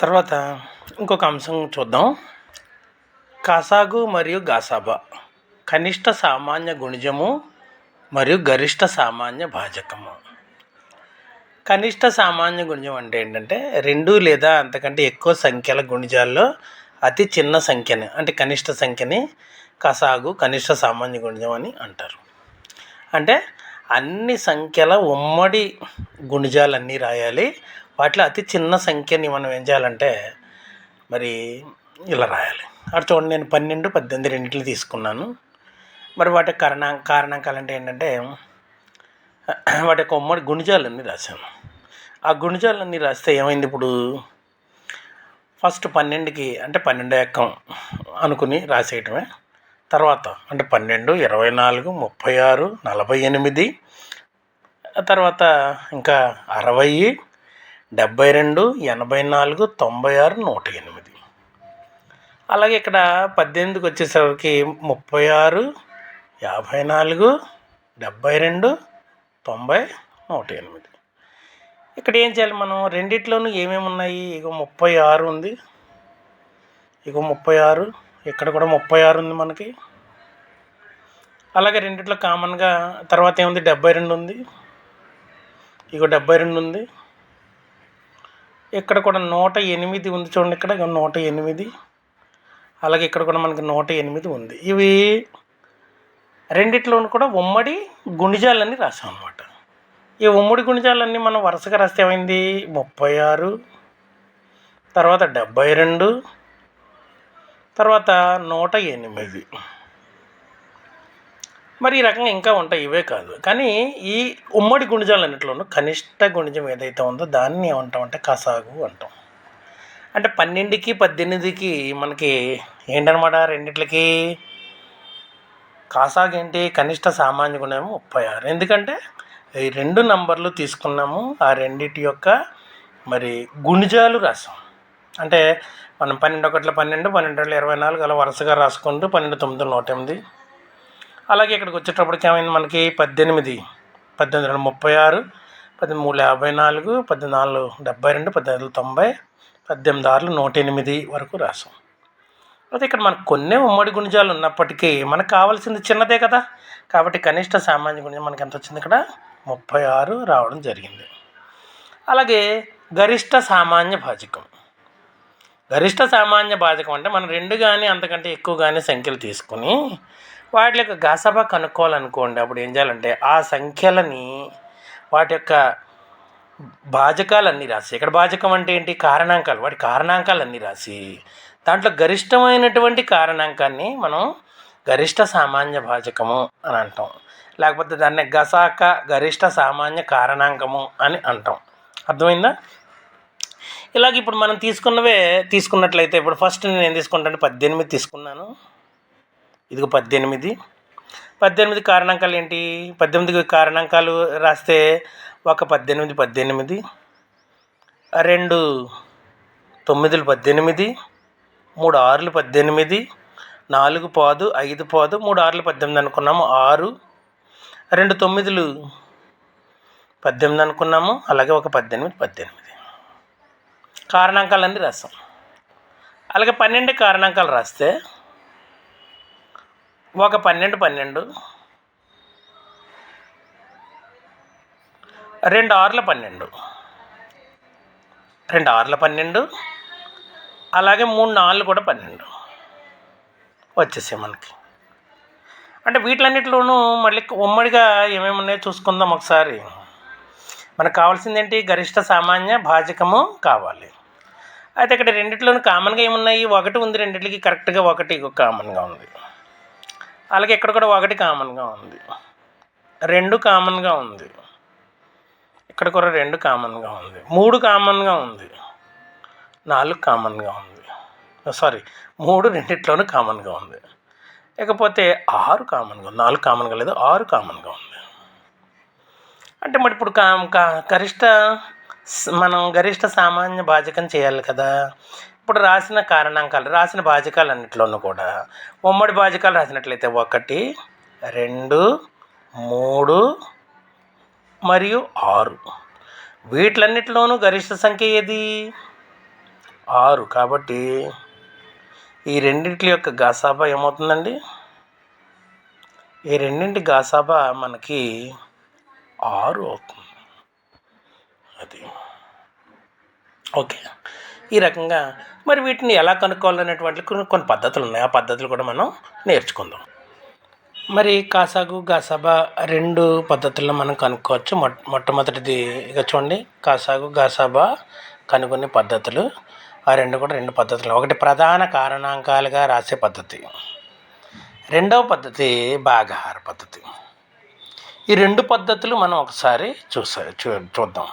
తర్వాత ఇంకొక అంశం చూద్దాం. కాసాగు మరియు గాసాబా కనిష్ట సామాన్య గుణిజము మరియు గరిష్ట సామాన్య భాజకము. కనిష్ట సామాన్య గుణిజం అంటే ఏంటంటే రెండు లేదా అంతకంటే ఎక్కువ సంఖ్యల గుణిజాల్లో అతి చిన్న సంఖ్యని అంటే కనిష్ట సంఖ్యని కసాగు కనిష్ట సామాన్య గుణిజం అని అంటారు. అంటే అన్ని సంఖ్యల ఉమ్మడి గుణిజాలన్నీ రాయాలి. వాటిలో అతి చిన్న సంఖ్యని మనం ఏం చేయాలంటే మరి ఇలా రాయాలి. అక్కడ చూడండి, నేను 12, 18 రెండింటిని తీసుకున్నాను. మరి వాటి కారణాంకాలు అంటే ఏంటంటే వాటి యొక్క ఉమ్మడి గుణిజాలన్నీ రాశాను. ఆ గుణిజాలన్నీ రాస్తే ఏమైంది, ఇప్పుడు ఫస్ట్ 12కి అంటే 12 ఎక్కం అనుకుని రాసేయటమే. తర్వాత అంటే 12, 24, 36, 48, తర్వాత ఇంకా 60, 72, 84, 96, 108. అలాగే ఇక్కడ 18కి వచ్చేసరికి 36, 54, 72, 90, 108. ఇక్కడ ఏం చేయాలి, మనం రెండిట్లోనూ ఏమేమి ఉన్నాయి, ఇక 36 ఉంది, ఇక 36, ఇక్కడ కూడా 36 ఉంది మనకి. అలాగే రెండిట్లో కామన్గా తర్వాత ఏముంది, 72 ఉంది, ఇక 72 ఉంది. ఇక్కడ కూడా 108 ఉంది చూడండి, ఇక్కడ 108. అలాగే ఇక్కడ కూడా మనకి 108 ఉంది. ఇవి రెండిట్లోనూ కూడా ఉమ్మడి గుణిజాలన్నీ రాసాం అన్నమాట. ఈ ఉమ్మడి గుణిజాలన్నీ మనం వరుసగా రాస్తే ఏమైంది, 36, తర్వాత 72, తర్వాత 108. మరి ఈ రకంగా ఇంకా ఉంటాయి, ఇవే కాదు. కానీ ఈ ఉమ్మడి గుణిజాలన్నింటిలోనూ కనిష్ట గుణిజం ఏదైతే ఉందో దాన్ని ఏమంటామంటే కసాగు అంటాం. అంటే 12కి 18కి మనకి ఏంటనమాట, రెండిట్లకి కాసాగు ఏంటి, కనిష్ట సామాన్య గుణం 36. ఎందుకంటే ఈ రెండు నంబర్లు తీసుకున్నాము, ఆ రెండిటి యొక్క మరి గుణిజాలు రాసాం. అంటే మనం 12 ఒకట్ల 12, 12 24 అలా వరుసగా రాసుకుంటూ 12 9 108. అలాగే ఇక్కడికి వచ్చేటప్పటికి ఏమైంది, మనకి 18, 18 36, 13 54, 14 72, 18 90, 18 108 వరకు రాసాం. అయితే ఇక్కడ మనకు కొన్ని ఉమ్మడి గుణిజాలు ఉన్నప్పటికీ మనకు కావాల్సింది చిన్నదే కదా, కాబట్టి కనిష్ట సామాన్య గుణిజం మనకి ఎంత వచ్చింది, ఇక్కడ 36 రావడం జరిగింది. అలాగే గరిష్ట సామాన్య భాజకం. గరిష్ట సామాన్య భాజకం అంటే మనం రెండు కానీ అంతకంటే ఎక్కువ కానీ సంఖ్యలు తీసుకుని వాటి యొక్క గాసాబా కనుక్కోవాలనుకోండి. అప్పుడు ఏం చేయాలంటే ఆ సంఖ్యలని వాటి యొక్క భాజకాలన్నీ రాసి, ఇక్కడ భాజకం అంటే ఏంటి, కారణాంకాలు, వాటి కారణాంకాలన్నీ రాసి దాంట్లో గరిష్టమైనటువంటి కారణాంకాన్ని మనం గరిష్ట సామాన్య భాజకము అని అంటాం. లేకపోతే దాన్ని గసాక గరిష్ట సామాన్య కారణాంకము అని అంటాం. అర్థమైందా? ఇలాగ ఇప్పుడు మనం తీసుకున్నట్లయితే ఇప్పుడు ఫస్ట్ నేను ఏం తీసుకుంటాను, 18 తీసుకున్నాను. ఇదిగో 18 కారణాంకాలు ఏంటి, 18 కారణాంకాలు రాస్తే ఒక 18, 2 9, 18, 3 6, 18, 4 పాదు 5 పాదు 3 6, 18 అనుకున్నాము. 6, 2 9, 18 అనుకున్నాము. అలాగే ఒక 18 కారణాంకాలన్నీ రాస్తాం. అలాగే 12 కారణాంకాలు రాస్తే ఒక 12, 2 6, 12, 2 6, 12, అలాగే 3 4 కూడా 12 వచ్చేసాయి మనకి. అంటే వీటిలన్నిటిలోనూ మళ్ళీ ఉమ్మడిగా ఏమేమి ఉన్నాయో చూసుకుందాం ఒకసారి. మనకు కావాల్సింది ఏంటి, గరిష్ట సామాన్య భాజకము కావాలి. అయితే ఇక్కడ రెండిట్లోనూ కామన్గా ఏమున్నాయి, 1 ఉంది, రెండిట్లకి కరెక్ట్గా 1 కామన్గా ఉంది. అలాగే ఇక్కడ కూడా 1 కామన్గా ఉంది, 2 కామన్గా ఉంది, ఇక్కడ కూడా 2 కామన్గా ఉంది, 3 కామన్గా ఉంది, 4 కామన్గా ఉంది. 3 రెండిట్లోనూ కామన్గా ఉంది. ఇకపోతే 6 కామన్గా ఉంది, 4 కామన్గా లేదు, 6 కామన్గా ఉంది. అంటే మరి ఇప్పుడు మనం గరిష్ట సామాన్య భాజకం చేయాలి కదా. ఇప్పుడు రాసిన భాజకాలు అన్నింటిలోనూ కూడా ఉమ్మడి భాజకాలు రాసినట్లయితే 1, 2, 3 మరియు 6 వీటిలన్నిటిలోనూ గరిష్ట సంఖ్య ఏది, 6 కాబట్టి ఈ రెండింటి యొక్క గాసాబా ఏమవుతుందండి? ఈ రెండింటి గాసాబా మనకి 6 అవుతుంది. అది ఓకే. ఈ రకంగా మరి వీటిని ఎలా కనుక్కోవాలనేటువంటి కొన్ని పద్ధతులు ఉన్నాయి. ఆ పద్ధతులు కూడా మనం నేర్చుకుందాం. మరి కాసాగు గాసాబా 2 పద్ధతుల్లో మనం కనుక్కోవచ్చు. మొట్టమొదటిది ఇక చూడండి, కాసాగు గాసాబా కనుగొనే పద్ధతులు. ఆ 2 కూడా 2 పద్ధతులు. ఒకటి ప్రధాన కారణాంకాలుగా రాసే పద్ధతి, రెండవ పద్ధతి భాగాహార పద్ధతి. ఈ 2 పద్ధతులు మనం ఒకసారి చూద్దాం.